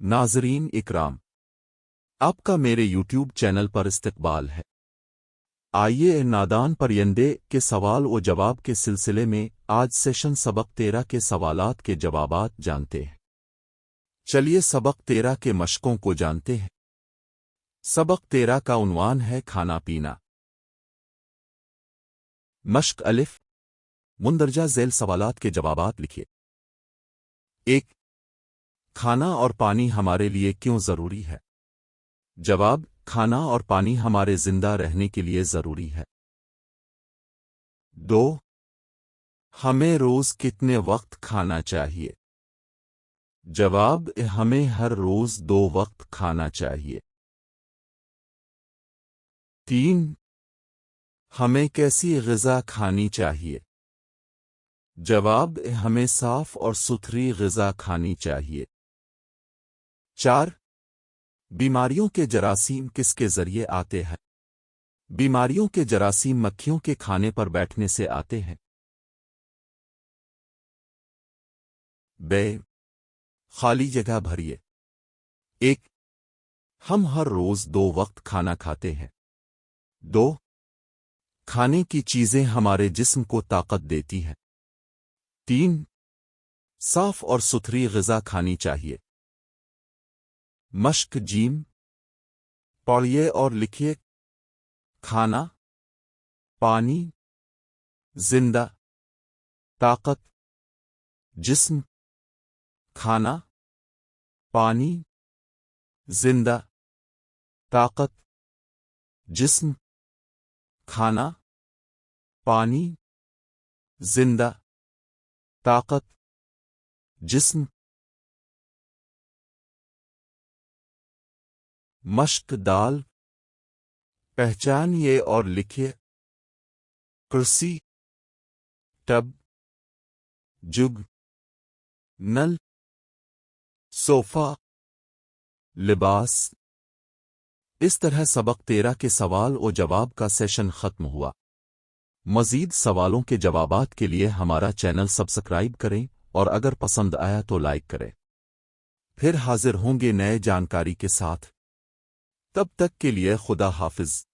ناظرین اکرام، آپ کا میرے یوٹیوب چینل پر استقبال ہے۔ آئیے نادان پرندے کے سوال و جواب کے سلسلے میں آج سیشن سبق 13 کے سوالات کے جوابات جانتے ہیں۔ چلیے سبق 13 کے مشقوں کو جانتے ہیں۔ سبق 13 کا عنوان ہے کھانا پینا۔ مشق الف، مندرجہ ذیل سوالات کے جوابات لکھیے۔ 1. کھانا اور پانی ہمارے لیے کیوں ضروری ہے؟ جواب: کھانا اور پانی ہمارے زندہ رہنے کے لیے ضروری ہے۔ 2. ہمیں روز کتنے وقت کھانا چاہیے؟ جواب: ہمیں ہر روز 2 وقت کھانا چاہیے۔ 3. ہمیں کیسی غذا کھانی چاہیے؟ جواب: ہمیں صاف اور ستھری غذا کھانی چاہیے۔ 4. بیماریوں کے جراثیم کس کے ذریعے آتے ہیں؟ بیماریوں کے جراثیم مکھیوں کے کھانے پر بیٹھنے سے آتے ہیں۔ ب. خالی جگہ بھریے۔ 1. ہم ہر روز 2 وقت کھانا کھاتے ہیں۔ 2. کھانے کی چیزیں ہمارے جسم کو طاقت دیتی ہیں۔ 3. صاف اور ستھری غذا کھانی چاہیے۔ مشق جیم، پڑھیے اور لکھیے۔ کھانا، پانی، زندہ، طاقت، جسم۔ کھانا، پانی، زندہ، طاقت، جسم۔ کھانا، پانی، زندہ، طاقت، جسم۔ مشق دال، پہچانیے اور لکھیے۔ کرسی، ٹب، جگ، نل، صوفہ، لباس۔ اس طرح سبق 13 کے سوال و جواب کا سیشن ختم ہوا۔ مزید سوالوں کے جوابات کے لیے ہمارا چینل سبسکرائب کریں اور اگر پسند آیا تو لائک کریں۔ پھر حاضر ہوں گے نئے جانکاری کے ساتھ۔ تب تک کے لیے خدا حافظ۔